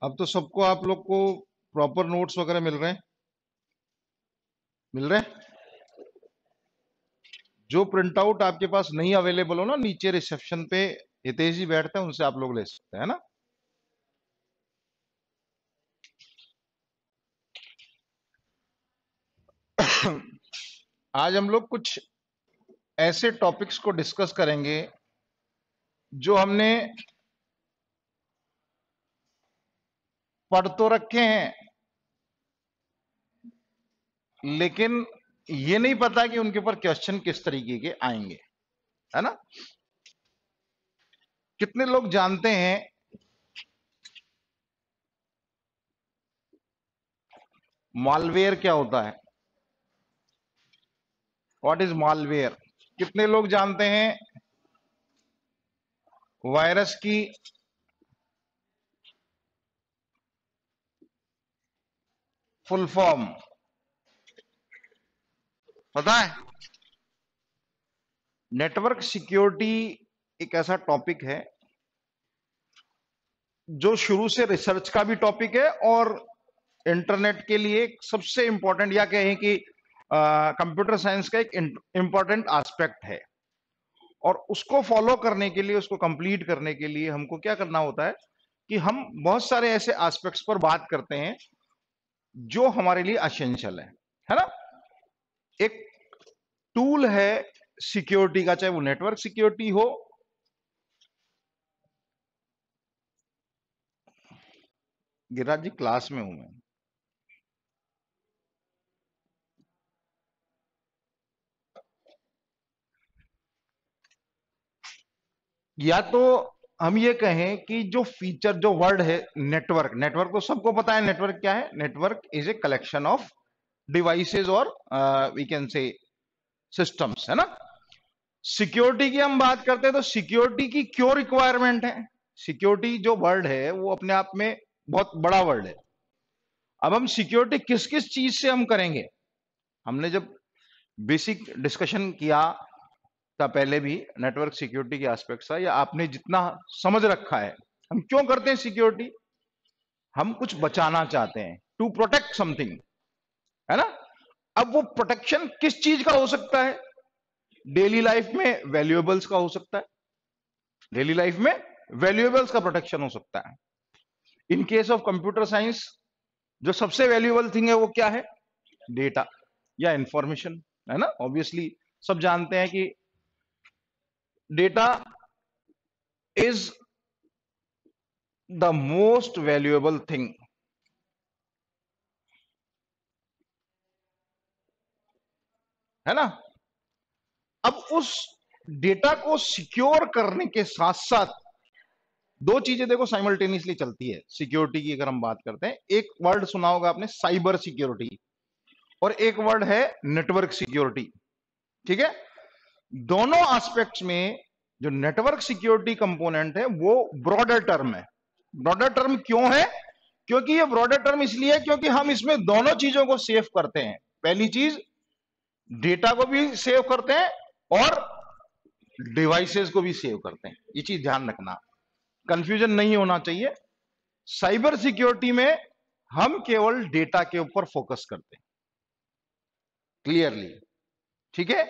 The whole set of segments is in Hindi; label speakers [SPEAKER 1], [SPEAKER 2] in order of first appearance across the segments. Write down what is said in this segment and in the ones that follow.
[SPEAKER 1] अब तो सबको आप लोग को प्रॉपर नोट्स वगैरह मिल रहे हैं? मिल रहे हैं? जो प्रिंट आउट आपके पास नहीं अवेलेबल हो ना, नीचे रिसेप्शन पे हितेश जी बैठते हैं, उनसे आप लोग ले सकते हैं ना। आज हम लोग कुछ ऐसे टॉपिक्स को डिस्कस करेंगे जो हमने पढ़ तो रखे हैं, लेकिन ये नहीं पता कि उनके ऊपर क्वेश्चन किस तरीके के आएंगे, है ना। कितने लोग जानते हैं मालवेयर क्या होता है? What is malware? कितने लोग जानते हैं वायरस की फुल फॉर्म पता है? नेटवर्क सिक्योरिटी एक ऐसा टॉपिक है जो शुरू से रिसर्च का भी टॉपिक है और इंटरनेट के लिए सबसे इंपॉर्टेंट, या कहें कि कंप्यूटर साइंस का एक इंपॉर्टेंट एस्पेक्ट है। और उसको फॉलो करने के लिए, उसको कंप्लीट करने के लिए हमको क्या करना होता है कि हम बहुत सारे ऐसे एस्पेक्ट्स पर बात करते हैं जो हमारे लिए एसेंशियल है ना। एक टूल है सिक्योरिटी का, चाहे वो नेटवर्क सिक्योरिटी हो, गिरिराज जी क्लास में हूं मैं, या तो हम ये कहें कि जो फीचर, जो वर्ड है नेटवर्क, नेटवर्क तो सबको पता है नेटवर्क क्या है। Network is a collection of devices और वी कैन से सिस्टम्स, है ना। सिक्योरिटी की हम बात करते हैं तो सिक्योरिटी की क्यों रिक्वायरमेंट है? सिक्योरिटी जो वर्ड है वो अपने आप में बहुत बड़ा वर्ड है। अब हम सिक्योरिटी किस किस चीज से हम करेंगे? हमने जब बेसिक डिस्कशन किया था पहले भी, नेटवर्क सिक्योरिटी के एस्पेक्ट था, या आपने जितना समझ रखा है, हम क्यों करते हैं सिक्योरिटी? हम कुछ बचाना चाहते हैं, टू प्रोटेक्ट समथिंग, है ना। अब वो प्रोटेक्शन किस चीज का हो सकता है? डेली लाइफ में वैल्यूएबल्स का हो सकता है। डेली लाइफ में वैल्यूएबल्स का प्रोटेक्शन हो सकता है। In case of computer science जो सबसे वैल्यूएबल थिंग है वो क्या है? डेटा या इंफॉर्मेशन, है ना। ऑब्वियसली सब जानते हैं कि data is the most valuable thing, है ना। अब उस डेटा को सिक्योर करने के साथ साथ दो चीजें देखो साइमल्टेनियसली चलती है सिक्योरिटी की, अगर हम बात करते हैं। एक वर्ड सुना होगा आपने, साइबर सिक्योरिटी, और एक वर्ड है नेटवर्क सिक्योरिटी, ठीक है। दोनों एस्पेक्ट्स में जो नेटवर्क सिक्योरिटी कंपोनेंट है वो ब्रॉडर टर्म है। ब्रॉडर टर्म क्यों है? क्योंकि ये ब्रॉडर टर्म इसलिए है क्योंकि हम इसमें दोनों चीजों को सेव करते हैं। पहली चीज, डेटा को भी सेव करते हैं और डिवाइसेस को भी सेव करते हैं। ये चीज ध्यान रखना, कंफ्यूजन नहीं होना चाहिए। साइबर सिक्योरिटी में हम केवल डेटा के ऊपर फोकस करते हैं, क्लियरली, ठीक है।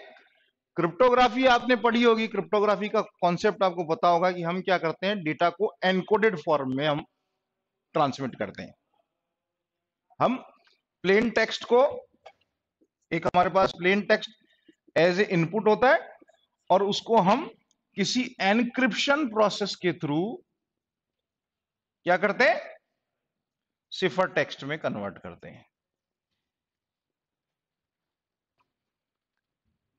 [SPEAKER 1] क्रिप्टोग्राफी आपने पढ़ी होगी, क्रिप्टोग्राफी का कॉन्सेप्ट आपको पता होगा कि हम क्या करते हैं, डेटा को एनकोडेड फॉर्म में हम ट्रांसमिट करते हैं। हम प्लेन टेक्स्ट को, एक हमारे पास plain text as a input होता है, और उसको हम किसी एनक्रिप्शन प्रोसेस के थ्रू क्या करते हैं, सिफर टेक्स्ट में कन्वर्ट करते हैं,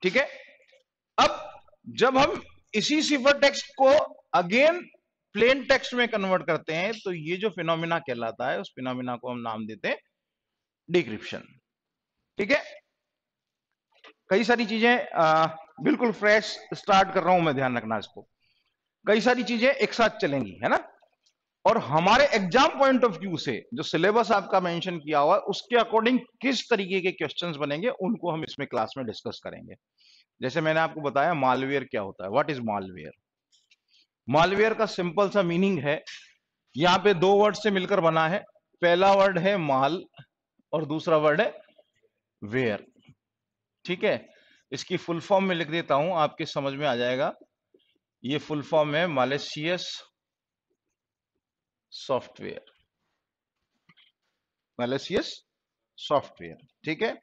[SPEAKER 1] ठीक है। अब जब हम इसी सिफर टेक्स्ट को अगेन प्लेन टेक्स्ट में कन्वर्ट करते हैं तो ये जो फिनोमिना कहलाता है, उस फिनोमिना को हम नाम देते हैं डिक्रिप्शन, ठीक है। कई सारी चीजें बिल्कुल फ्रेश स्टार्ट कर रहा हूं मैं, ध्यान रखना इसको। कई सारी चीजें एक साथ चलेंगी, है ना। और हमारे एग्जाम पॉइंट ऑफ व्यू से जो सिलेबस आपका मेंशन किया हुआ है उसके अकॉर्डिंग किस तरीके के क्वेश्चंस बनेंगे, उनको हम इसमें क्लास में डिस्कस करेंगे। जैसे मैंने आपको बताया मालवेयर क्या होता है, व्हाट इज मालवेयर। मालवेयर का सिंपल सा मीनिंग है, यहां पे दो वर्ड से मिलकर बना है। पहला वर्ड है माल और दूसरा वर्ड है वेयर। ठीक है, इसकी फुल फॉर्म में लिख देता हूं, आपके समझ में आ जाएगा। ये फुल फॉर्म है मैलिशियस सॉफ्टवेयर। Malicious software. ठीक है,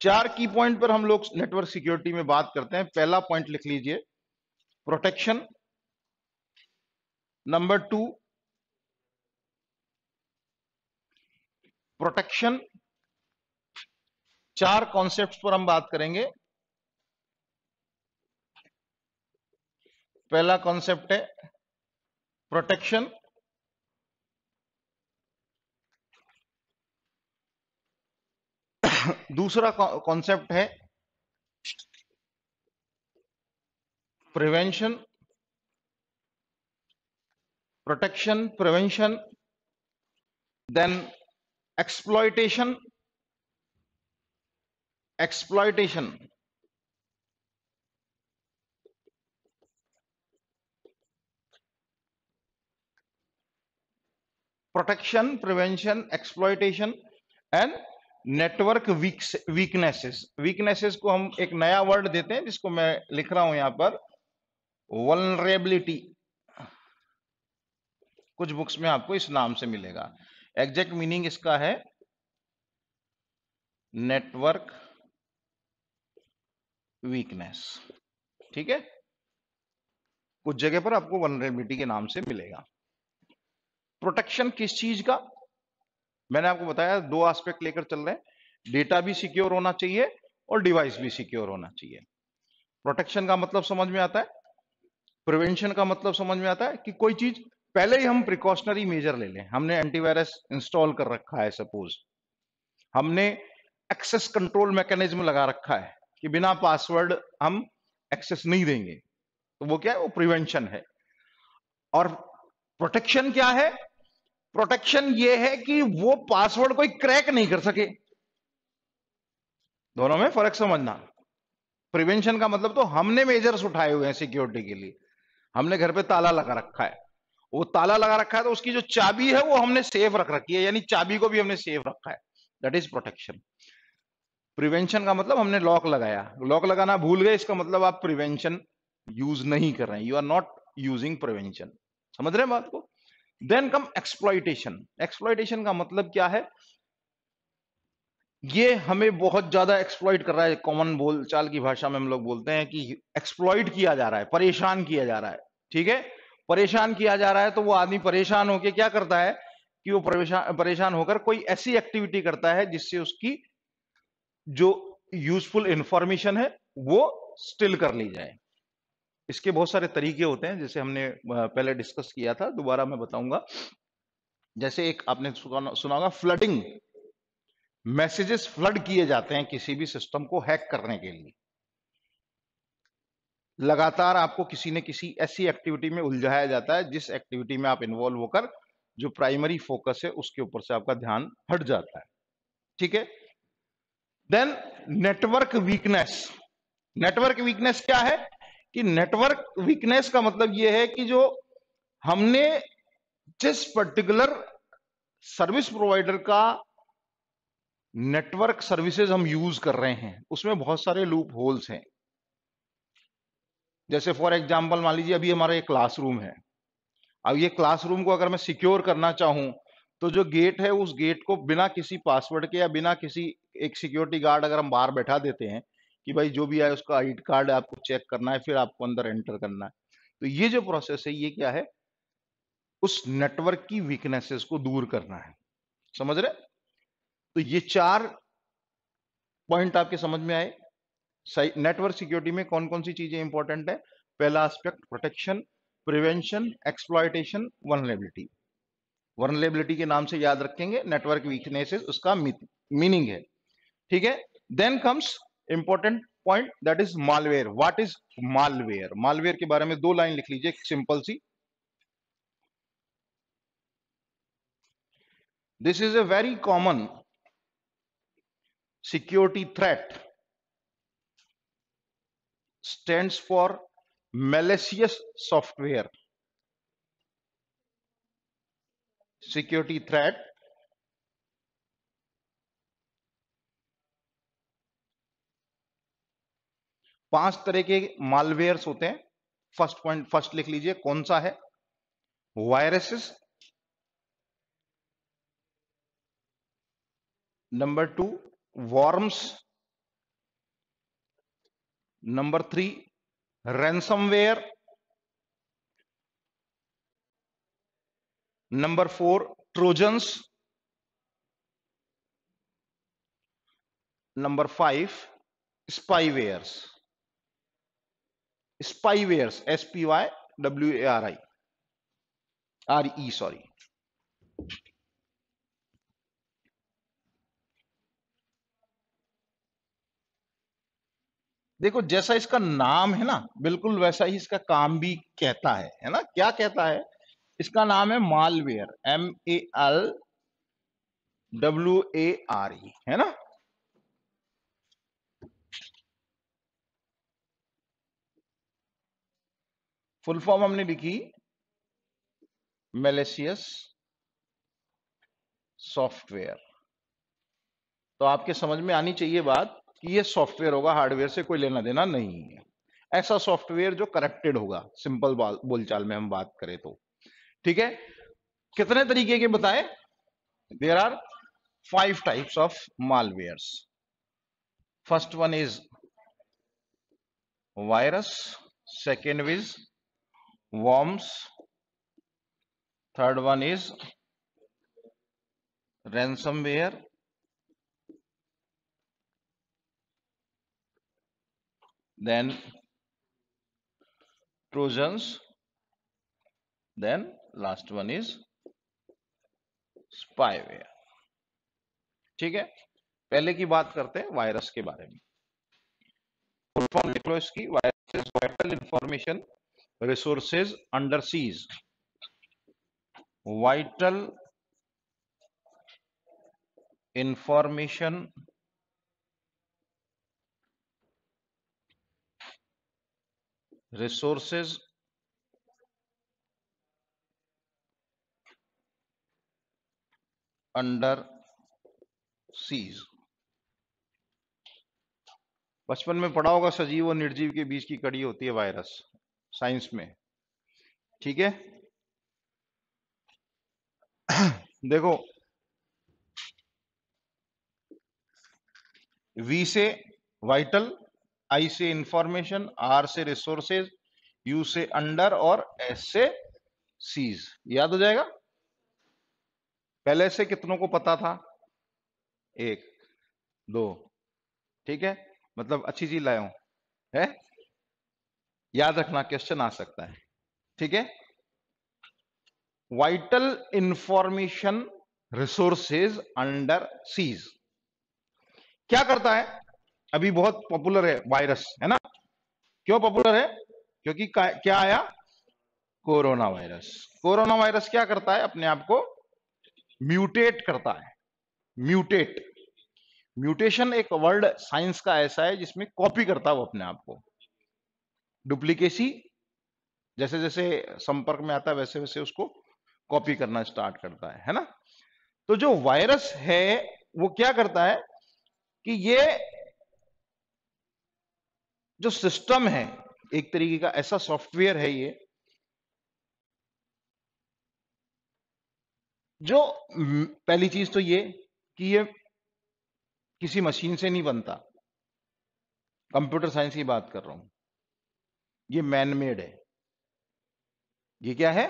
[SPEAKER 1] चार की पॉइंट पर हम लोग नेटवर्क सिक्योरिटी में बात करते हैं। पहला पॉइंट लिख लीजिए, प्रोटेक्शन। Number two, protection. चार कॉन्सेप्ट्स पर हम बात करेंगे। पहला कॉन्सेप्ट है प्रोटेक्शन। दूसरा कॉन्सेप्ट है prevention. Protection, prevention, then exploitation. Exploitation, protection, prevention, exploitation and network weaknesses. Weaknesses को हम एक नया वर्ड देते हैं जिसको मैं लिख रहा हूं यहां पर, वल्नरेबिलिटी। कुछ बुक्स में आपको इस नाम से मिलेगा। एग्जैक्ट मीनिंग इसका है नेटवर्क वीकनेस। ठीक है, कुछ जगह पर आपको वल्नरेबिलिटी के नाम से मिलेगा। प्रोटेक्शन किस चीज का? मैंने आपको बताया दो एस्पेक्ट लेकर चल रहे हैं, डेटा भी सिक्योर होना चाहिए और डिवाइस भी सिक्योर होना चाहिए। प्रोटेक्शन का मतलब समझ में आता है, प्रिवेंशन का मतलब समझ में आता है कि कोई चीज पहले ही हम प्रिकॉशनरी मेजर ले लें। हमने एंटीवायरस इंस्टॉल कर रखा है, सपोज हमने एक्सेस कंट्रोल मैकेनिज्म लगा रखा है कि बिना पासवर्ड हम एक्सेस नहीं देंगे, तो वो क्या है, वो प्रिवेंशन है। और प्रोटेक्शन क्या है? प्रोटेक्शन ये है कि वो पासवर्ड कोई क्रैक नहीं कर सके। दोनों में फर्क समझना। प्रिवेंशन का मतलब तो हमने मेजर्स उठाए हुए हैं सिक्योरिटी के लिए। हमने घर पे ताला लगा रखा है, वो ताला लगा रखा है तो उसकी जो चाबी है वो हमने सेफ रख रखी है, यानी चाबी को भी हमने सेफ रखा है। That is protection. प्रिवेंशन का मतलब हमने लॉक लगाया, लॉक लगाना भूल गए, इसका मतलब आप प्रिवेंशन यूज नहीं कर रहे हैं, you are not using prevention. समझ रहे हैं बात को? Then come exploitation. एक्सप्लॉइटेशन का मतलब क्या है? ये हमें बहुत ज्यादा एक्सप्लॉइट कर रहा है। कॉमन बोलचाल की भाषा में हम लोग बोलते हैं कि एक्सप्लॉइट किया जा रहा है, परेशान किया जा रहा है। ठीक है, परेशान किया जा रहा है तो वो आदमी परेशान होकर क्या करता है कि वो परेशान होकर कोई ऐसी एक्टिविटी करता है जिससे उसकी जो यूजफुल इंफॉर्मेशन है वो स्टिल कर ली जाए। इसके बहुत सारे तरीके होते हैं, जैसे हमने पहले डिस्कस किया था, दोबारा मैं बताऊंगा। जैसे एक आपने सुना होगा, फ्लडिंग। मैसेजेस फ्लड किए जाते हैं किसी भी सिस्टम को हैक करने के लिए। लगातार आपको किसी न किसी ऐसी एक्टिविटी में उलझाया जाता है जिस एक्टिविटी में आप इन्वॉल्व होकर जो प्राइमरी फोकस है उसके ऊपर से आपका ध्यान हट जाता है। ठीक है, then network weakness. Network weakness क्या है? कि नेटवर्क वीकनेस का मतलब यह है कि जो हमने जिस पर्टिकुलर सर्विस प्रोवाइडर का नेटवर्क सर्विसेज हम यूज कर रहे हैं उसमें बहुत सारे लूप होल्स हैं। जैसे फॉर एग्जांपल मान लीजिए अभी हमारा एक क्लासरूम है। अब ये क्लासरूम को अगर मैं सिक्योर करना चाहूं तो जो गेट है उस गेट को बिना किसी पासवर्ड के या बिना किसी एक सिक्योरिटी गार्ड अगर हम बाहर बैठा देते हैं कि भाई जो भी आए उसका आईडी कार्ड आपको चेक करना है, फिर आपको अंदर एंटर करना है, तो ये जो प्रोसेस है ये क्या है? उस नेटवर्क की वीकनेसेस को दूर करना है। समझ रहे? तो ये चार पॉइंट आपके समझ में आए। नेटवर्क सिक्योरिटी में कौन कौन सी चीजें इंपॉर्टेंट है? पहला aspect protection, prevention, exploitation, vulnerability. Vulnerability के नाम से याद रखेंगे, नेटवर्क वीकनेसेस उसका मीनिंग है। ठीक है, then comes important point, that is malware. What is malware? Malware के बारे में दो लाइन लिख लीजिए, सिंपल सी। This is a very common security threat, stands for malicious software. Security threat, पांच तरह के मालवेयर्स होते हैं। फर्स्ट पॉइंट फर्स्ट लिख लीजिए कौन सा है, viruses. Number two, worms. Number three, ransomware. Number four, trojans. Number five, spywares. Spywares, SPYWARI sorry. देखो जैसा इसका नाम है ना, बिल्कुल वैसा ही इसका काम भी कहता है ना। क्या कहता है? इसका नाम है मालवेयर, MALWARE, है ना। फुल फॉर्म हमने लिखी मैलिशियस सॉफ्टवेयर। तो आपके समझ में आनी चाहिए बात कि ये सॉफ्टवेयर होगा, हार्डवेयर से कोई लेना देना नहीं है। ऐसा सॉफ्टवेयर जो करेक्टेड होगा, सिंपल बोलचाल में हम बात करें तो। ठीक है, कितने तरीके के बताए? There are 5 types of malwares. First one is virus, second is worms, third one is ransomware, then trojans, then last one is spyware। ठीक है, पहले की बात करते हैं वायरस के बारे में। फुल फॉर्म लिख लो इसकी, virus is vital information resources under seize. Vital information resources under seize. बचपन में पढ़ा होगा, सजीव और निर्जीव के बीच की कड़ी होती है वायरस, साइंस में। ठीक है, देखो वी से वाइटल, आई से इंफॉर्मेशन, आर से रिसोर्सेज, यू से अंडर और एस से सीज। याद हो जाएगा। पहले से कितनों को पता था? एक, दो। ठीक है, मतलब अच्छी चीज लाया हूं है। याद रखना, क्वेश्चन आ सकता है। ठीक है, vital information resources under seize क्या करता है? अभी बहुत पॉपुलर है वायरस, है ना। क्यों पॉपुलर है? क्योंकि क्या आया? Corona virus. कोरोना वायरस क्या करता है? अपने आप को म्यूटेट करता है। म्यूटेट, म्यूटेशन एक वर्ड साइंस का ऐसा है जिसमें कॉपी करता है वो अपने आप को। डुप्लीकेसी, जैसे जैसे संपर्क में आता है वैसे वैसे उसको कॉपी करना स्टार्ट करता है ना। तो जो वायरस है वो क्या करता है कि ये जो सिस्टम है, एक तरीके का ऐसा सॉफ्टवेयर है ये, जो पहली चीज तो ये कि ये किसी मशीन से नहीं बनता। कंप्यूटर साइंस की बात कर रहा हूं, ये मैन मेड है। ये क्या है?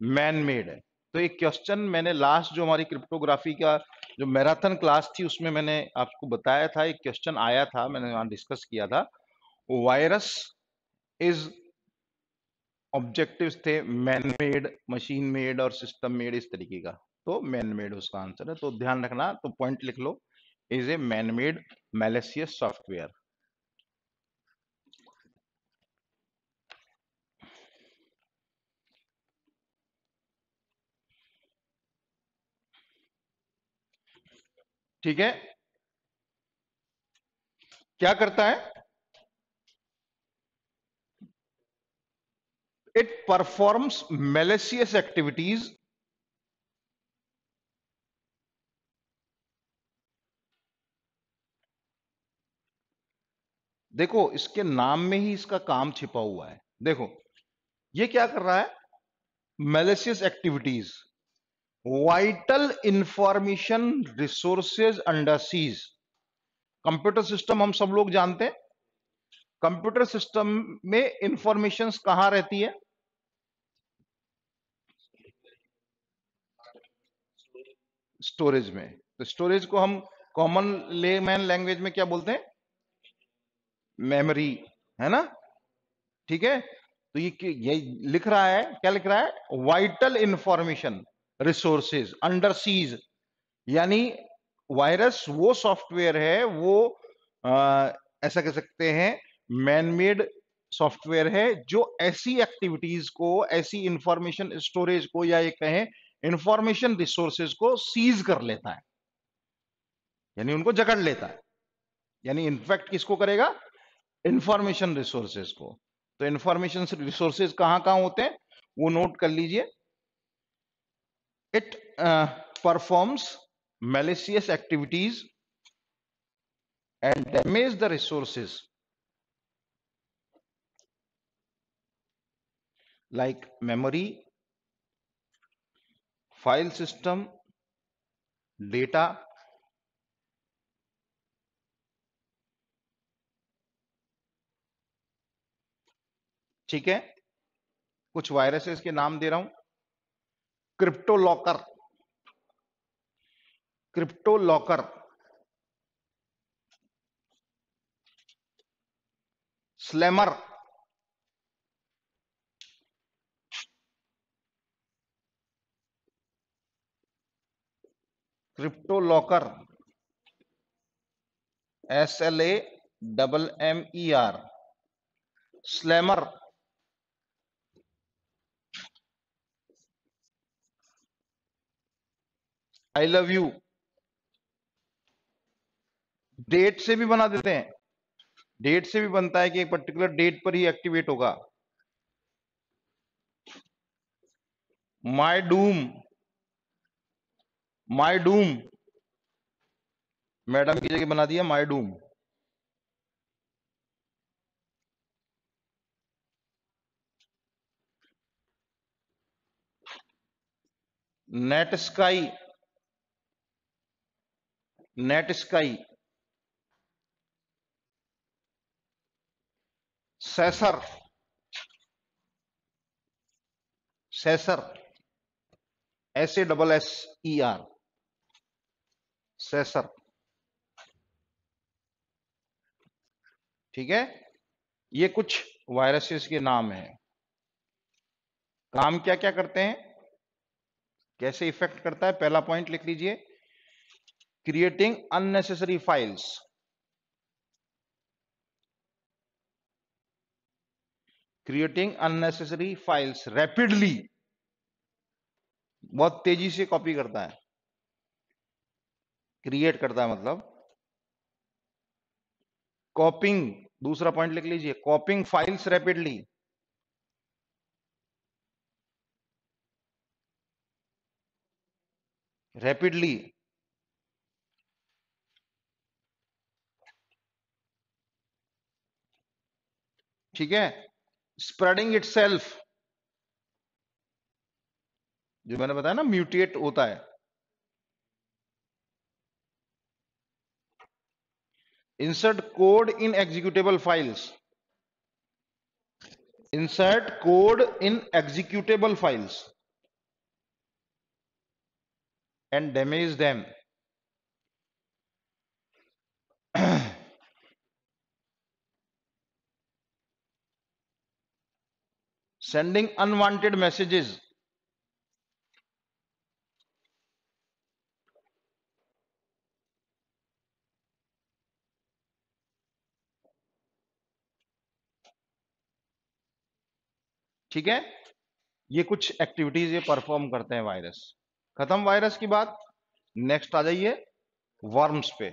[SPEAKER 1] मैन मेड है। तो एक क्वेश्चन मैंने लास्ट जो हमारी क्रिप्टोग्राफी का जो मैराथन क्लास थी उसमें मैंने आपको बताया था, एक क्वेश्चन आया था, मैंने वहां डिस्कस किया था। वायरस इज ऑब्जेक्टिव्स थे मैन मेड, मशीन मेड और सिस्टम मेड, इस तरीके का। तो मैन मेड उसका आंसर है, तो ध्यान रखना। तो पॉइंट लिख लो, is a man made malicious software. ठीक है, क्या करता है? इट परफॉर्म्स मैलिशियस एक्टिविटीज देखो इसके नाम में ही इसका काम छिपा हुआ है। देखो ये क्या कर रहा है, malicious activities, vital information resources under seize. Computer system हम सब लोग जानते हैं, कंप्यूटर सिस्टम में इंफॉर्मेशन कहां रहती है, स्टोरेज में। तो स्टोरेज को हम कॉमन लेमैन लैंग्वेज में क्या बोलते हैं, मेमोरी, है ना। ठीक है, तो ये लिख रहा है, क्या लिख रहा है, vital information resources under seize. यानी वायरस वो सॉफ्टवेयर है, वो ऐसा कह सकते हैं मैनमेड सॉफ्टवेयर है, जो ऐसी एक्टिविटीज को, ऐसी इंफॉर्मेशन स्टोरेज को, या ये कहें इंफॉर्मेशन रिसोर्सेज को सीज कर लेता है, यानी उनको जकड़ लेता है। यानी इनफैक्ट किसको करेगा, इंफॉर्मेशन रिसोर्सेज को। तो इंफॉर्मेशन रिसोर्सेज कहां कहां होते हैं वो नोट कर लीजिए। It performs malicious activities and damage the resources like memory, file system, data। ठीक है, कुछ वायरसेस के नाम दे रहा हूं, crypto locker, crypto locker, slammer, crypto locker, SLAMMER, slammer, I love you. Date से भी बना देते हैं, डेट से भी बनता है कि एक पर्टिकुलर डेट पर ही एक्टिवेट होगा। Mydoom, Mydoom, madam की जगह बना दिया Mydoom. Netsky, Netsky, Sasser, Sasser, SASSER, Sasser. ठीक है, ये कुछ वायरसेस के नाम हैं। काम क्या क्या करते हैं, कैसे इफेक्ट करता है, पहला पॉइंट लिख लीजिए, creating unnecessary files, creating unnecessary files rapidly, बहुत तेजी से कॉपी करता है, क्रिएट करता है मतलब। कॉपिंग, दूसरा पॉइंट लिख लीजिए, कॉपिंग फाइल्स रैपिडली, रैपिडली। ठीक है, स्प्रेडिंग इटसेल्फ, जो मैंने बताया ना म्यूटेट होता है। Insert code in executable files, insert code in executable files and damage them, sending unwanted messages, ठीक है। ये कुछ एक्टिविटीज ये परफॉर्म करते हैं वायरस। खत्म वायरस की बात, नेक्स्ट आ जाइए वर्म्स पे।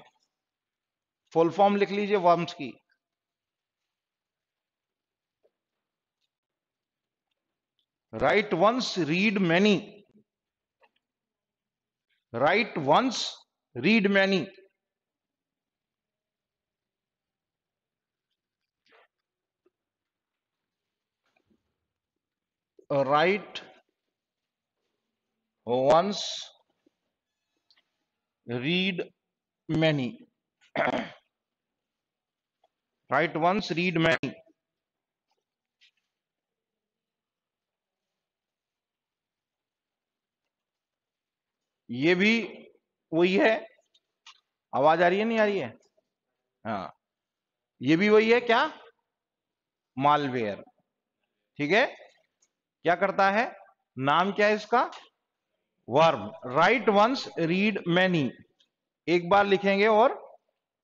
[SPEAKER 1] फुल फॉर्म लिख लीजिए वर्म्स की, write once read many, write once read many, write once, read many. write once, read many. ये भी वही है। आवाज आ रही है, नहीं आ रही है? हाँ, ये भी वही है। क्या? मालवेयर। ठीक है, क्या करता है? नाम क्या है इसका? Worm. Write once, read many. एक बार लिखेंगे और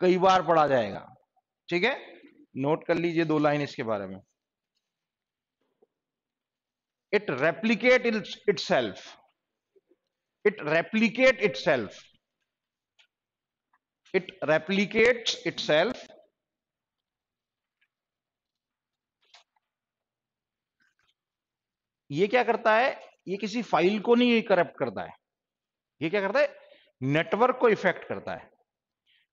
[SPEAKER 1] कई बार पढ़ा जाएगा। ठीक है, नोट कर लीजिए 2 लाइन इसके बारे में। It replicate itself. It replicate itself. It replicates itself. ये क्या करता है? ये किसी फाइल को नहीं करप्ट करता है। ये क्या करता है? नेटवर्क को इफेक्ट करता है।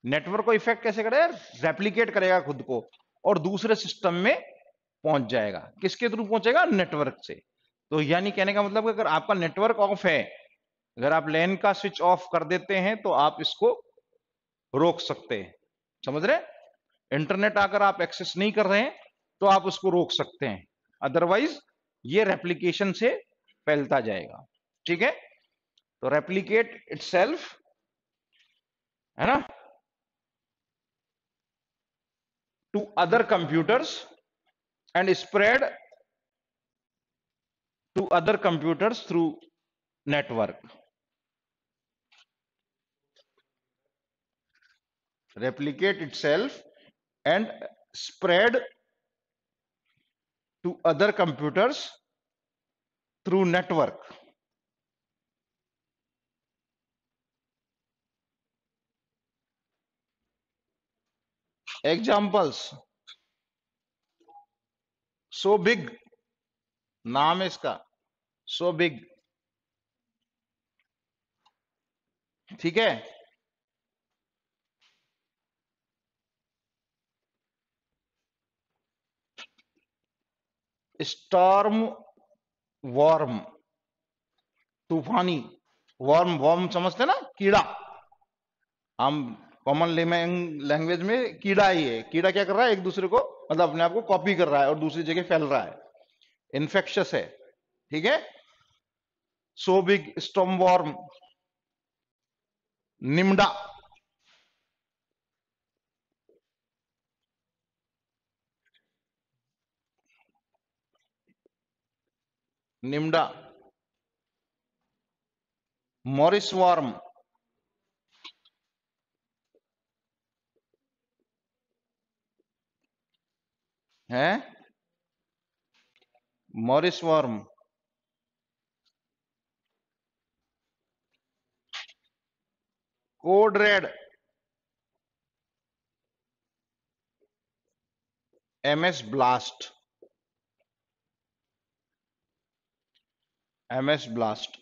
[SPEAKER 1] नेटवर्क को इफेक्ट कैसे करेगा? रेप्लिकेट करेगा खुद को और दूसरे सिस्टम में पहुंच जाएगा। किसके थ्रू पहुंचेगा? नेटवर्क से। तो यानी कहने का मतलब अगर आपका नेटवर्क ऑफ है, अगर आप लैन का स्विच ऑफ कर देते हैं तो आप इसको रोक सकते हैं। समझ रहे? इंटरनेट अगर आप एक्सेस नहीं कर रहे हैं तो आप उसको रोक सकते हैं, अदरवाइज ये रेप्लिकेशन से फैलता जाएगा। ठीक है, तो रेप्लिकेट इटसेल्फ, है ना, to other computers and spread to other computers through network. replicate itself and spread to other computers through network. Examples: so big, नाम है इसका so big। ठीक है, स्टॉर्म वॉर्म, तूफानी। वॉर्म, वॉर्म समझते ना, कीड़ा। हम कॉमन लैंग्वेज में कीड़ा ही है। कीड़ा क्या कर रहा है? एक दूसरे को, मतलब अपने आप को कॉपी कर रहा है और दूसरी जगह फैल रहा है, इन्फेक्शियस है। ठीक है, Sobig, Storm worm, Nimda. Nimda, Morris worm है, Morris worm. Code Red, MS blast, MS blast.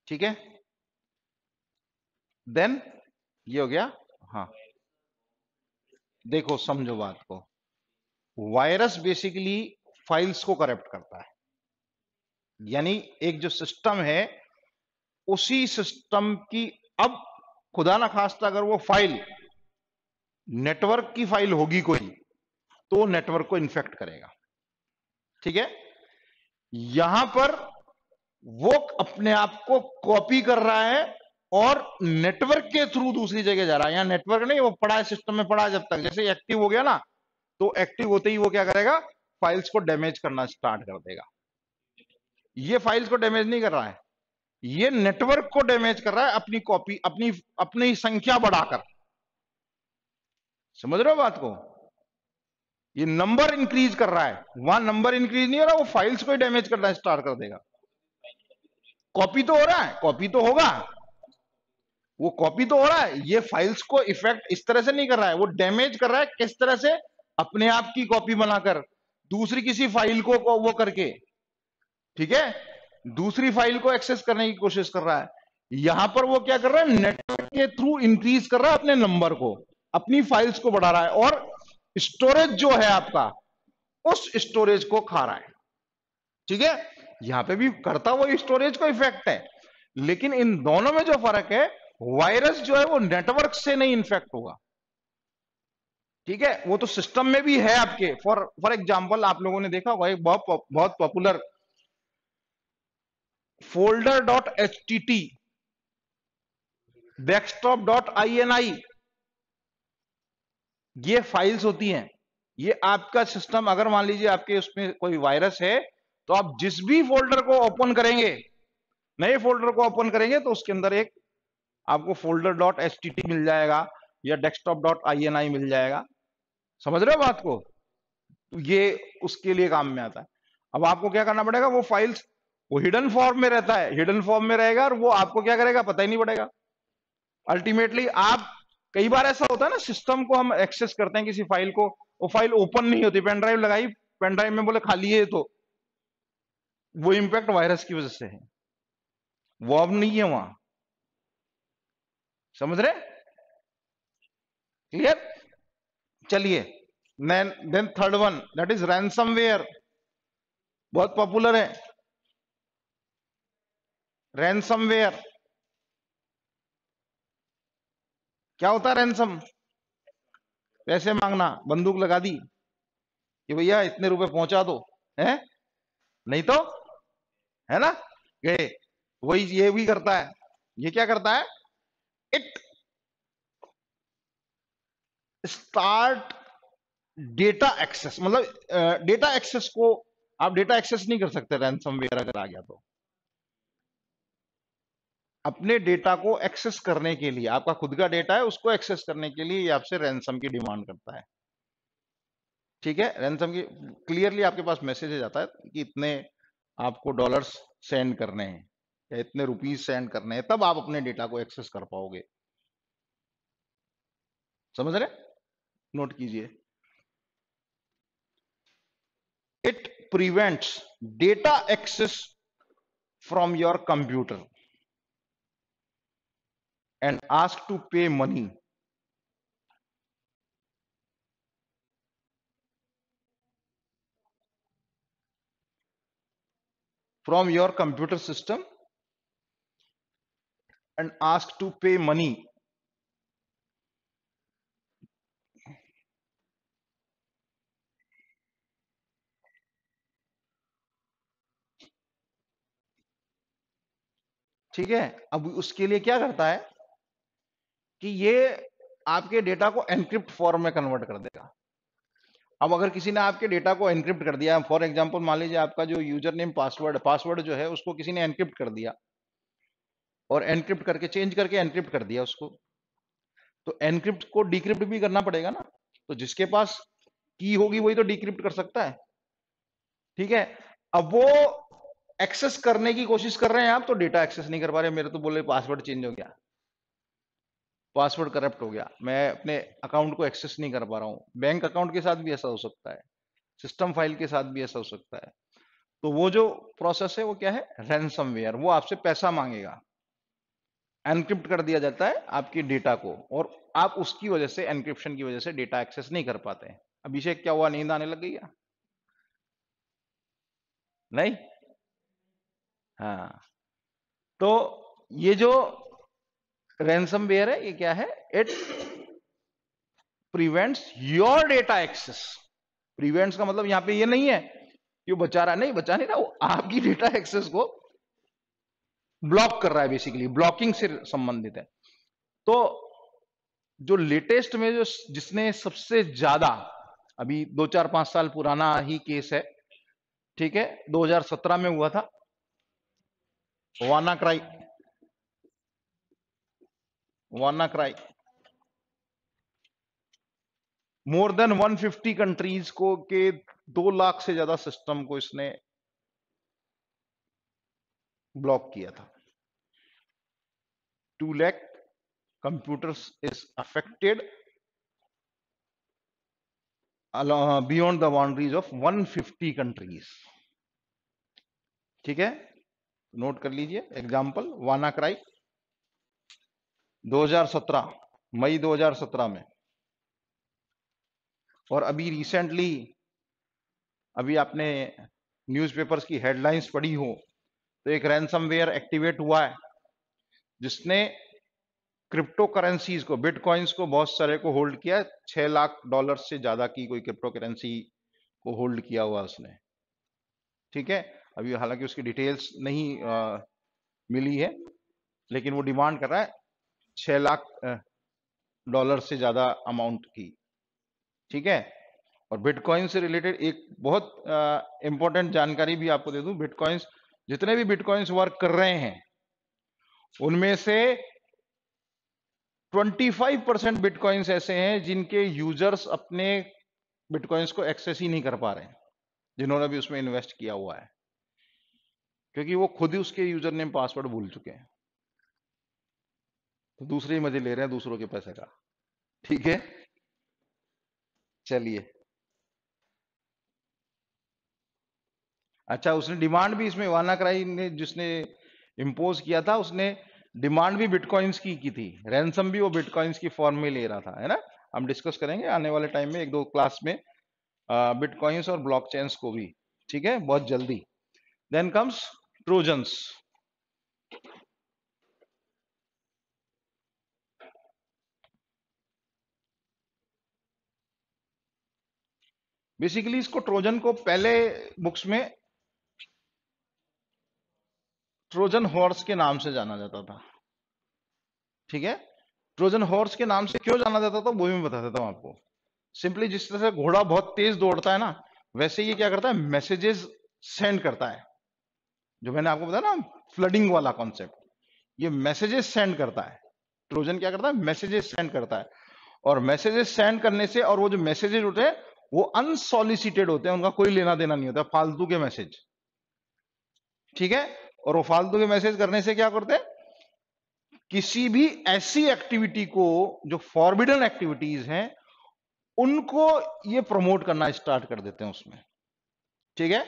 [SPEAKER 1] ठीक है, देन ये हो गया। हाँ, देखो समझो बात को। वायरस बेसिकली फाइल्स को करप्ट करता है, यानी एक जो सिस्टम है उसी सिस्टम की, अब खुदा ना खास्ता अगर वो फाइल नेटवर्क की फाइल होगी कोई, तो वो नेटवर्क को इन्फेक्ट करेगा। ठीक है, यहां पर वो अपने आप को कॉपी कर रहा है और नेटवर्क के थ्रू दूसरी जगह जा रहा है। यहां नेटवर्क नहीं, वो पड़ा है सिस्टम में, पड़ा है। जब तक जैसे एक्टिव हो गया ना, तो एक्टिव होते ही वो क्या करेगा? फाइल्स को डैमेज करना स्टार्ट कर देगा। ये फाइल्स को डैमेज नहीं कर रहा है, ये नेटवर्क को डैमेज कर रहा है, अपनी कॉपी, अपनी अपनी संख्या बढ़ाकर। समझ रहे हो बात को? ये नंबर इंक्रीज कर रहा है, वहां नंबर इंक्रीज नहीं हो रहा, वो फाइल्स को ही डैमेज करना स्टार्ट कर देगा। कॉपी तो हो रहा है, कॉपी तो होगा, वो कॉपी तो हो रहा है। ये फाइल्स को इफेक्ट इस तरह से नहीं कर रहा है, वो डैमेज कर रहा है। किस तरह से? अपने आप की कॉपी बनाकर दूसरी किसी फाइल को वो करके। ठीक है, दूसरी फाइल को एक्सेस करने की कोशिश कर रहा है। यहां पर वो क्या कर रहा है? नेटवर्क के थ्रू इंक्रीज कर रहा है अपने नंबर को। अपनी फाइल्स को बढ़ा रहा है और स्टोरेज जो है आपका उस स्टोरेज को खा रहा है। ठीक है, यहां पे भी करता वो स्टोरेज को इफेक्ट है, लेकिन इन दोनों में जो फर्क है, वायरस जो है वो नेटवर्क से नहीं इन्फेक्ट होगा। ठीक है, वो तो सिस्टम में भी है आपके। फॉर एग्जांपल आप लोगों ने देखा होगा एक बहुत popular folder dot H T T, desktop dot I N I, ये फाइल्स होती हैं। ये आपका सिस्टम, अगर मान लीजिए आपके उसमें कोई वायरस है, तो आप जिस भी फोल्डर को ओपन करेंगे, नए फोल्डर को ओपन करेंगे, तो उसके अंदर एक आपको folder dot H T T मिल जाएगा या desktop dot I N I मिल जाएगा। समझ रहे हो बात को? तो ये उसके लिए काम में आता है। अब आपको क्या करना पड़ेगा, वो फाइल्स वो हिडन फॉर्म में रहता है, हिडन फॉर्म में रहेगा और वो आपको क्या करेगा पता ही नहीं पड़ेगा। अल्टीमेटली आप, कई बार ऐसा होता है ना, सिस्टम को हम एक्सेस करते हैं किसी फाइल को, वो फाइल ओपन नहीं होती, पेन ड्राइव लगाई, पेन ड्राइव में बोले खाली है, तो वो इंपैक्ट वायरस की वजह से है, वो अब नहीं है वहां। समझ रहे? क्लियर? चलिए, then third one, that is ransomware. बहुत पॉपुलर है रैंसमवेयर। क्या होता है रैंसम? पैसे मांगना, बंदूक लगा दी कि भैया इतने रुपए पहुंचा दो, है नहीं तो, है ना, गए। वही ये भी करता है। ये क्या करता है? इट स्टार्ट डेटा एक्सेस, मतलब डेटा एक्सेस को आप डेटा एक्सेस नहीं कर सकते रैंसमवेयर अगर आ गया तो। अपने डेटा को एक्सेस करने के लिए, आपका खुद का डेटा है उसको एक्सेस करने के लिए ये आपसे रैंसम की डिमांड करता है। ठीक है, रैंसम की क्लियरली आपके पास मैसेज जाता है कि इतने आपको डॉलर्स सेंड करने हैं या इतने रुपीज सेंड करने हैं, तब आप अपने डेटा को एक्सेस कर पाओगे। समझ रहे? नोट कीजिए, it prevents data access from your computer and ask to pay money from your computer system and ask to pay money। ठीक है, अब उसके लिए क्या करता है कि ये आपके डेटा को एनक्रिप्ट फॉर्म में कन्वर्ट कर देगा। अब अगर किसी ने आपके डेटा को एनक्रिप्ट कर दिया, फॉर एग्जांपल मान लीजिए आपका जो यूजर नेम पासवर्ड जो है उसको किसी ने एनक्रिप्ट कर दिया, और एनक्रिप्ट करके चेंज करके एनक्रिप्ट कर दिया उसको, तो एनक्रिप्ट को डिक्रिप्ट भी करना पड़ेगा ना। तो जिसके पास की होगी वही तो डिक्रिप्ट कर सकता है। ठीक है, अब वो एक्सेस करने की कोशिश कर रहे हैं आप, तो डेटा एक्सेस नहीं कर पा रहे, मेरे तो बोले पासवर्ड चेंज हो गया, पासवर्ड करप्ट हो गया, मैं अपने अकाउंट को एक्सेस नहीं कर पा रहा हूं। बैंक अकाउंट के साथ भी ऐसा हो सकता है, सिस्टम फाइल के साथ भी ऐसा हो सकता है। तो वो जो प्रोसेस है वो क्या है? रैंसमवेयर। वो आपसे पैसा मांगेगा, एनक्रिप्ट कर दिया जाता है आपके डेटा को, और आप उसकी वजह से, एनक्रिप्शन की वजह से डेटा एक्सेस नहीं कर पाते। अभिषेक क्या हुआ, नींद आने लग गई क्या? नहीं? हाँ, तो ये जो रैंसमवेयर है ये क्या है? It prevents your data access. Prevents का मतलब यहां पे ये नहीं है कि वो बचा रहा, नहीं बचा नहीं रहा, वो आपकी डेटा एक्सेस को ब्लॉक कर रहा है, बेसिकली ब्लॉकिंग से संबंधित है। तो जो लेटेस्ट में जो जिसने सबसे ज्यादा, अभी 2 4 5 साल पुराना ही केस है, ठीक है, 2017 में हुआ था, WannaCry. WannaCry more than 150 countries को के 2 लाख से ज्यादा सिस्टम को इसने ब्लॉक किया था। 2 lakh computers is affected beyond the boundaries of 150 countries। ठीक है, नोट कर लीजिए एग्जांपल, वानाक्राई 2017, मई 2017 में और अभी रिसेंटली अभी आपने न्यूज़पेपर्स की हेडलाइंस पढ़ी हो तो एक रैंसमवेयर एक्टिवेट हुआ है जिसने क्रिप्टो करेंसीज को, बिटकॉइंस को बहुत सारे को होल्ड किया। $6 लाख से ज्यादा की कोई क्रिप्टो करेंसी को होल्ड किया हुआ उसने। ठीक है, अभी हालांकि उसकी डिटेल्स नहीं मिली है, लेकिन वो डिमांड कर रहा है $6 लाख से ज्यादा अमाउंट की। ठीक है, और बिटकॉइन से रिलेटेड एक बहुत इंपॉर्टेंट जानकारी भी आपको दे दूं। बिटकॉइंस, जितने भी बिटकॉइंस वर्क कर रहे हैं उनमें से 25% बिटकॉइंस ऐसे हैं जिनके यूजर्स अपने बिटकॉइंस को एक्सेस ही नहीं कर पा रहे हैं, जिन्होंने भी उसमें इन्वेस्ट किया हुआ है, क्योंकि वो खुद ही उसके यूजर नेम पासवर्ड भूल चुके हैं। तो दूसरे ही मजे ले रहे हैं दूसरों के पैसे का। ठीक है, चलिए। अच्छा, उसने डिमांड भी, इसमें वानाक्राई ने जिसने इम्पोज किया था, उसने डिमांड भी बिटकॉइंस की थी। रैंसम भी वो बिटकॉइंस की फॉर्म में ले रहा था, है ना। हम डिस्कस करेंगे आने वाले टाइम में एक दो क्लास में बिटकॉइंस और ब्लॉकचेन्स को भी। ठीक है, बहुत जल्दी। Then comes trojans. बेसिकली इसको, ट्रोजन को पहले बुक्स में ट्रोजन हॉर्स के नाम से जाना जाता था। ठीक है, ट्रोजन हॉर्स के नाम से क्यों जाना जाता था वो भी मैं बता देता हूं आपको। सिंपली जिस तरह से घोड़ा बहुत तेज दौड़ता है ना, वैसे ये क्या करता है, मैसेजेस सेंड करता है। जो मैंने आपको बताया ना, फ्लडिंग वाला कॉन्सेप्ट, ये मैसेजेस सेंड करता है। ट्रोजन क्या करता है, मैसेजेस सेंड करता है। और मैसेजेस सेंड करने से, और वो जो मैसेजेस होते हैं वो अनसॉलिसिटेड होते हैं, उनका कोई लेना देना नहीं होता, फालतू के मैसेज। ठीक है, और वो फालतू के मैसेज करने से क्या करते हैं, किसी भी ऐसी एक्टिविटी को जो फॉरबिडन एक्टिविटीज हैं उनको ये प्रमोट करना स्टार्ट कर देते हैं उसमें। ठीक है,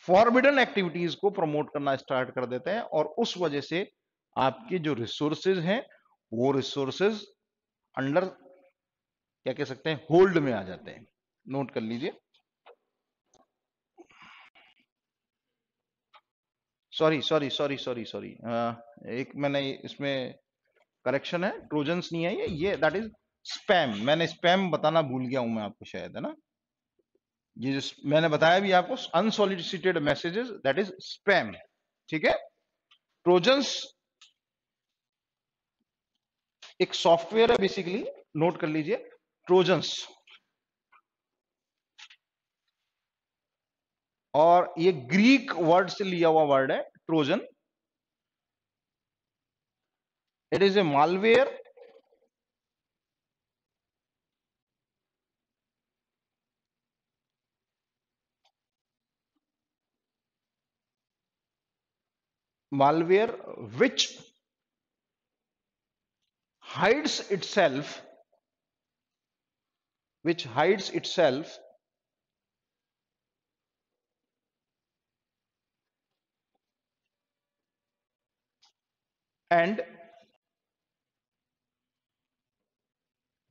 [SPEAKER 1] फॉरबिडन एक्टिविटीज को प्रमोट करना स्टार्ट कर देते हैं, और उस वजह से आपके जो रिसोर्सेज हैं वो रिसोर्सेज अंडर, क्या कह सकते हैं, होल्ड में आ जाते हैं। नोट कर लीजिए। Sorry sorry sorry sorry sorry, एक मैंने इसमें करेक्शन है, ट्रोजन्स नहीं है ये दैट इज स्पैम। मैंने स्पैम बताना भूल गया हूं मैं आपको शायद, है ना। ये जो मैंने बताया भी आपको, unsolicited messages, that is spam. ठीक है, ट्रोजन्स एक सॉफ्टवेयर है बेसिकली। नोट कर लीजिए, ट्रोजन्स, और ये ग्रीक वर्ड से लिया हुआ वर्ड है Trojan. It is a malware malware which hides itself which hides itself and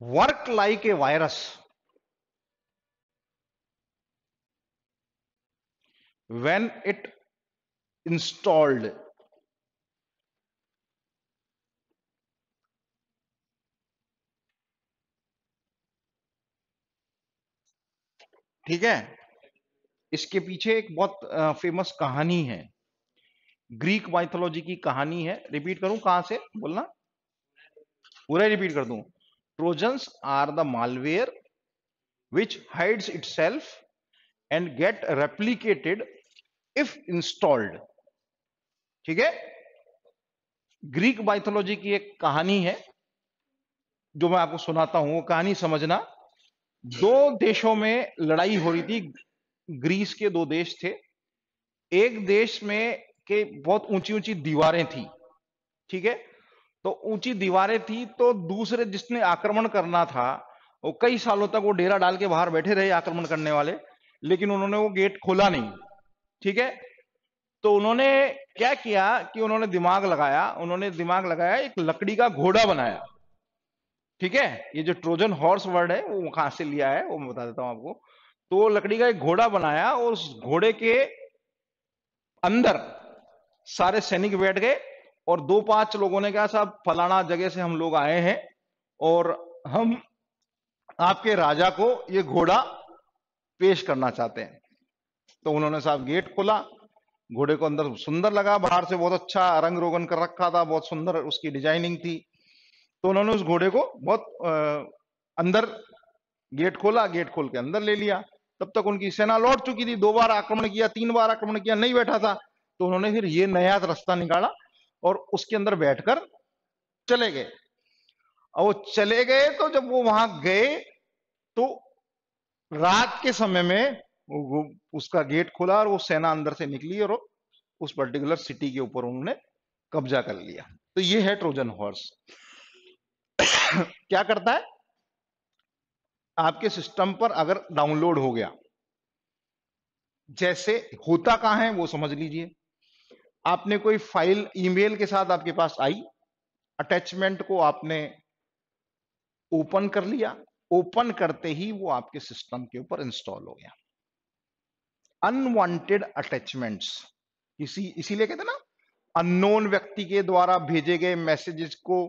[SPEAKER 1] work like a virus when it installed। ठीक है, इसके पीछे एक बहुत फेमस कहानी है, ग्रीक माइथोलॉजी की कहानी है। रिपीट करूं कहां से, बोलना, पूरा रिपीट कर दूं। Trojans are the malware which hides itself and get replicated if installed. ठीक है, ग्रीक माइथोलॉजी की एक कहानी है जो मैं आपको सुनाता हूं, वो कहानी समझना। दो देशों में लड़ाई हो रही थी, ग्रीस के दो देश थे। एक देश में के बहुत ऊंची ऊंची दीवारें थी। ठीक है, तो ऊंची दीवारें थी तो दूसरे जिसने आक्रमण करना था वो कई सालों तक वो डेरा डाल के बाहर बैठे रहे आक्रमण करने वाले, लेकिन उन्होंने वो गेट खोला नहीं। ठीक है, तो उन्होंने क्या किया कि उन्होंने दिमाग लगाया, एक लकड़ी का घोड़ा बनाया। ठीक है, ये जो ट्रोजन हॉर्स वर्ड है वो कहां से लिया है वो मैं बता देता हूं आपको। तो लकड़ी का एक घोड़ा बनाया और उस घोड़े के अंदर सारे सैनिक बैठ गए और 2-5 लोगों ने कहा साहब फलाना जगह से हम लोग आए हैं और हम आपके राजा को ये घोड़ा पेश करना चाहते हैं। तो उन्होंने साहब गेट खोला, घोड़े को अंदर सुंदर लगा, बाहर से बहुत अच्छा रंग रोगन कर रखा था, बहुत सुंदर उसकी डिजाइनिंग थी। तो उन्होंने उस घोड़े को बहुत अंदर गेट खोला, गेट खोल के अंदर ले लिया। तब तक उनकी सेना लौट चुकी थी, 2 बार आक्रमण किया, 3 बार आक्रमण किया, नहीं बैठा था। तो उन्होंने फिर ये नया रास्ता निकाला और उसके अंदर बैठकर चले गए। और वो चले गए तो जब वो वहां गए तो रात के समय में उसका गेट खुला और वो सेना अंदर से निकली और उस पर्टिकुलर सिटी के ऊपर उन्होंने कब्जा कर लिया। तो ये है ट्रोजन हॉर्स। क्या करता है, आपके सिस्टम पर अगर डाउनलोड हो गया, जैसे होता कहां है वो समझ लीजिए। आपने कोई फाइल ईमेल के साथ आपके पास आई, अटैचमेंट को आपने ओपन कर लिया, ओपन करते ही वो आपके सिस्टम के ऊपर इंस्टॉल हो गया। अनवांटेड अटैचमेंट्स इसीलिए कहते हैं ना, अननोन व्यक्ति के द्वारा भेजे गए मैसेजेस को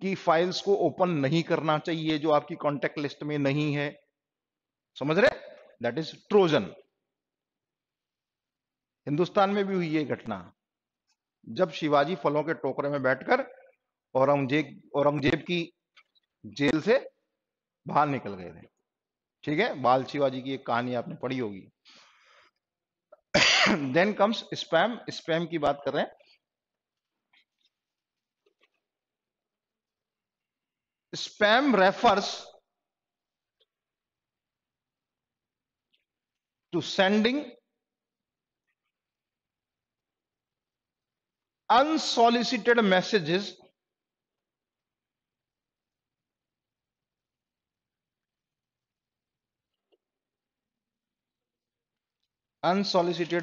[SPEAKER 1] की फाइल्स को ओपन नहीं करना चाहिए जो आपकी कॉन्टेक्ट लिस्ट में नहीं है। समझ रहे, दैट इज ट्रोजन। हिंदुस्तान में भी हुई ये घटना, जब शिवाजी फलों के टोकरे में बैठकर औरंगजेब की जेल से बाहर निकल गए थे। ठीक है, बाल शिवाजी की एक कहानी आपने पढ़ी होगी। Then comes spam. स्पैम की बात कर रहे हैं। Spam refers to sending unsolicited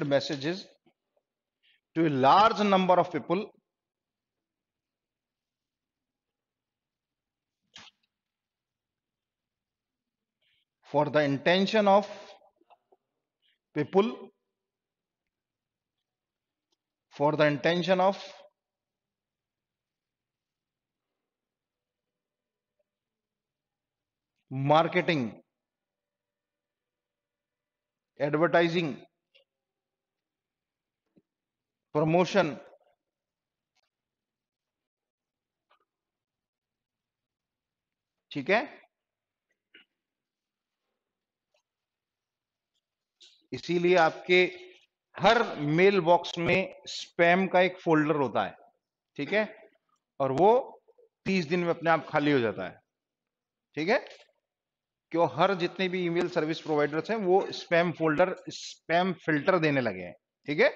[SPEAKER 1] messages to a large number of people for the intention of people for the intention of marketing, advertising, promotion। ठीक है, इसीलिए आपके हर मेल बॉक्स में स्पैम का एक फोल्डर होता है। ठीक है, और वो 30 दिन में अपने आप खाली हो जाता है। ठीक है, क्यों, हर जितने भी ईमेल सर्विस प्रोवाइडर्स हैं वो स्पैम फोल्डर, स्पैम फिल्टर देने लगे हैं। ठीक है,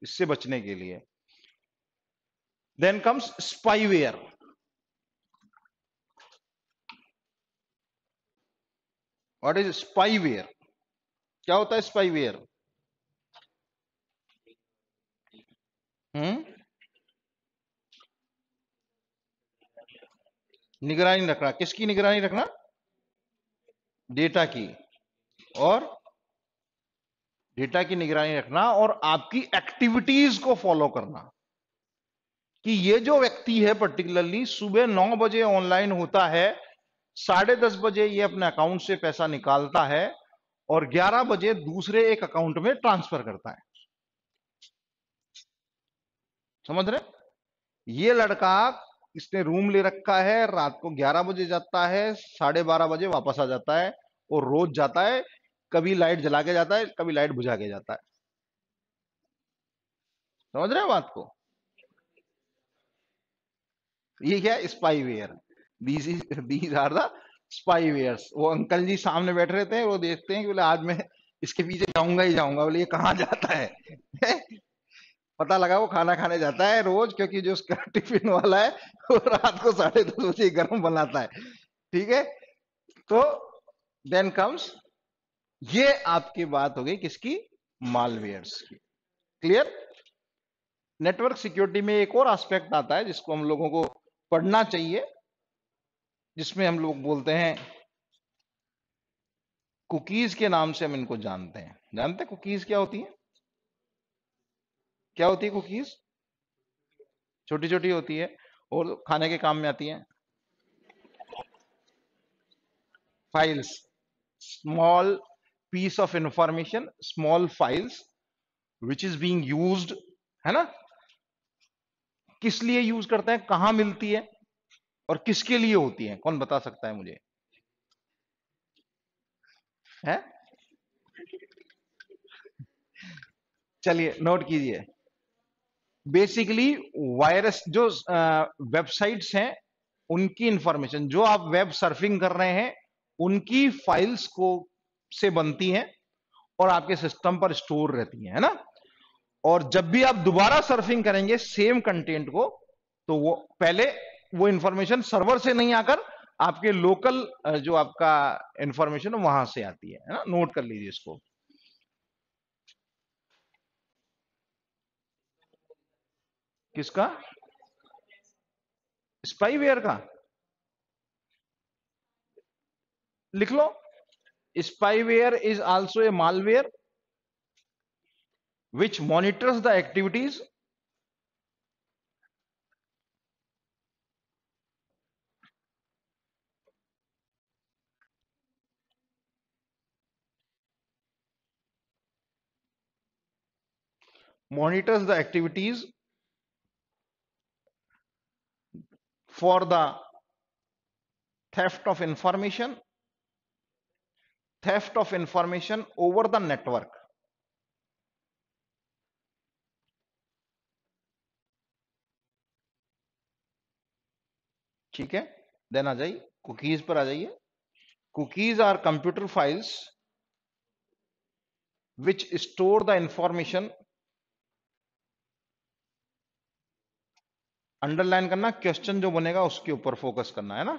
[SPEAKER 1] इससे बचने के लिए। Then comes spyware. What is spyware? क्या होता है स्पाईवेयर? निगरानी रखना, किसकी निगरानी रखना? डेटा की। और डेटा की निगरानी रखना और आपकी एक्टिविटीज को फॉलो करना कि ये जो व्यक्ति है पर्टिकुलरली सुबह 9 बजे ऑनलाइन होता है, 10:30 बजे ये अपने अकाउंट से पैसा निकालता है और 11 बजे दूसरे एक अकाउंट में ट्रांसफर करता है। समझ रहे, ये लड़का इसने रूम ले रखा है, रात को 11 बजे जाता है, 12:30 बजे वापस आ जाता है और रोज जाता है, कभी लाइट जला के जाता है, कभी लाइट बुझा के जाता है। समझ रहे हैं बात को? ये क्या, spyware. These are the spywares. वो अंकल जी सामने बैठ रहे थे, वो देखते हैं कि बोले आज मैं इसके पीछे जाऊंगा ही जाऊंगा। बोले ये कहाँ जाता है? पता लगा वो खाना खाने जाता है रोज, क्योंकि जो उसका टिफिन वाला है वो रात को 10:30 बजे गर्म बनाता है। ठीक है, तो देन कम्स, ये आपकी बात हो गई किसकी? मालवेयर्स की। क्लियर? नेटवर्क सिक्योरिटी में एक और एस्पेक्ट आता है जिसको हम लोगों को पढ़ना चाहिए, जिसमें हम लोग बोलते हैं कुकीज के नाम से हम इनको जानते हैं। जानते हैं कुकीज क्या होती है? क्या होती है कुकीज? छोटी छोटी होती है और खाने के काम में आती है। Files, small piece of information, small files which is being used, है ना? किस लिए यूज करते हैं, कहां मिलती है और किसके लिए होती है? कौन बता सकता है मुझे? है? चलिए नोट कीजिए। बेसिकली वायरस जो वेबसाइट्स हैं उनकी इंफॉर्मेशन, जो आप वेब सर्फिंग कर रहे हैं उनकी फाइल्स को से बनती हैं और आपके सिस्टम पर स्टोर रहती हैं, है ना? और जब भी आप दोबारा सर्फिंग करेंगे सेम कंटेंट को, तो वो पहले वो इंफॉर्मेशन सर्वर से नहीं आकर आपके लोकल जो आपका इंफॉर्मेशन वहां से आती है ना? नोट कर लीजिए इसको। किसका? स्पाईवेयर का? लिख लो। Spyware is also a malware which monitors the activities monitors the activities for the theft of information, theft of information over the network. ठीक है, देन आ जाइए कुकीज पर आ जाइए। Cookies are computer files which store the information. Underline करना, क्वेश्चन जो बनेगा उसके ऊपर फोकस करना है ना।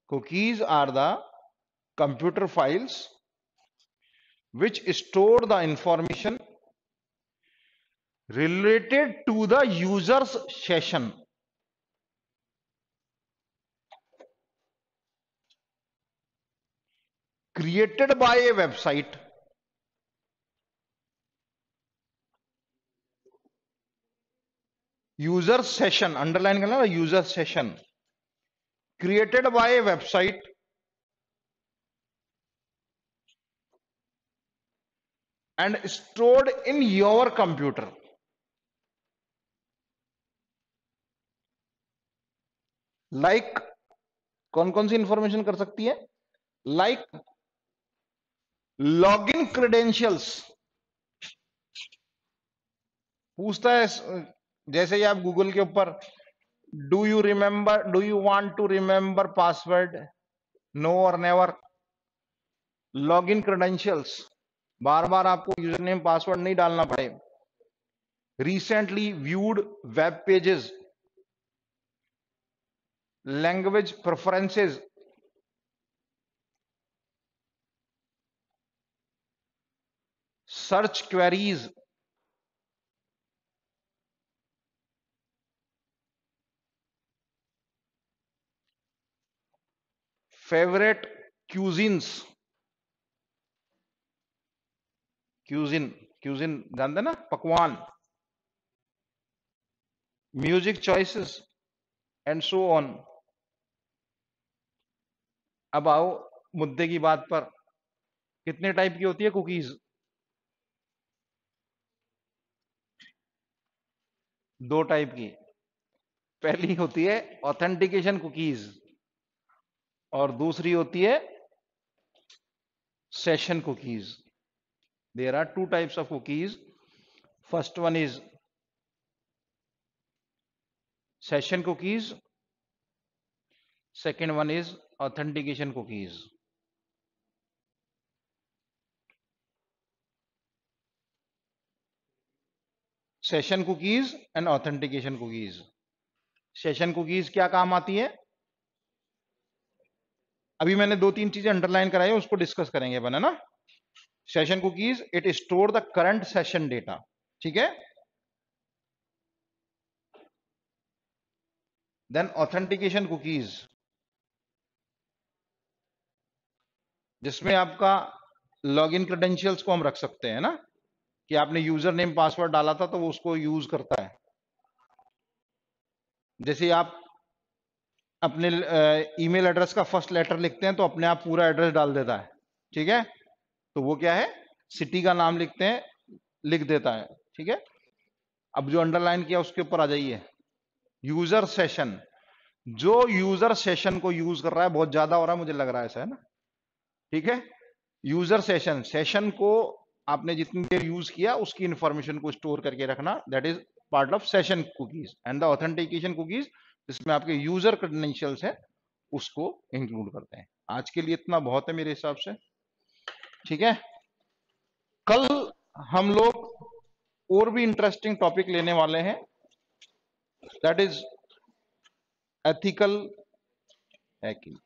[SPEAKER 1] Cookies are the computer files which store the information related to the user's session created by a website user session, underline करना, user session created by a website and stored in your computer. Like कौन कौन सी इंफॉर्मेशन कर सकती है? लाइक लॉगिन क्रेडेंशियल्स पूछता है, जैसे ही आप गूगल के ऊपर do you want to remember password, no और नेवर। लॉगिन क्रेडेंशियल्स, बार बार आपको यूजर नेम पासवर्ड नहीं डालना पड़े। Recently viewed web pages, language preferences, search queries, favourite cuisines, cuisine cuisine जानते ना, पकवान, music choices and so on. अब आओ मुद्दे की बात पर। कितने टाइप की होती है कुकीज? दो टाइप की। पहली होती है ऑथेंटिकेशन कुकीज और दूसरी होती है session cookies. There are two types of cookies. First one is session cookies, second one is authentication cookies. Session cookies and authentication cookies. Session cookies क्या काम आती है? अभी मैंने दो तीन चीजें अंडरलाइन कराई है, उसको डिस्कस करेंगे अपन, है ना। Session cookies, it store the current session data, ठीक है। देन ऑथेंटिकेशन कुकीज, जिसमें आपका लॉगिन क्रेडेंशियल्स को हम रख सकते हैं ना, कि आपने यूजर नेम पासवर्ड डाला था तो वो उसको यूज करता है। जैसे आप अपने ईमेल एड्रेस का फर्स्ट लेटर लिखते हैं तो अपने आप पूरा एड्रेस डाल देता है, ठीक है, तो वो क्या है, सिटी का नाम लिखते हैं, लिख देता है, ठीक है। अब जो अंडरलाइन किया उसके ऊपर आ जाइए, यूजर सेशन, जो यूजर सेशन को यूज कर रहा है, बहुत ज्यादा हो रहा है मुझे लग रहा है ऐसा, है ना, ठीक है। यूजर सेशन, सेशन को आपने जितनी देर यूज किया उसकी इंफॉर्मेशन को स्टोर करके रखना, that is part of session cookies. And the authentication cookies, जिसमें आपके यूजर क्रेडेंशियल्स है उसको इंक्लूड करते हैं। आज के लिए इतना बहुत है मेरे हिसाब से, ठीक है। कल हम लोग और भी इंटरेस्टिंग टॉपिक लेने वाले हैं, दैट इज एथिकल हैकिंग।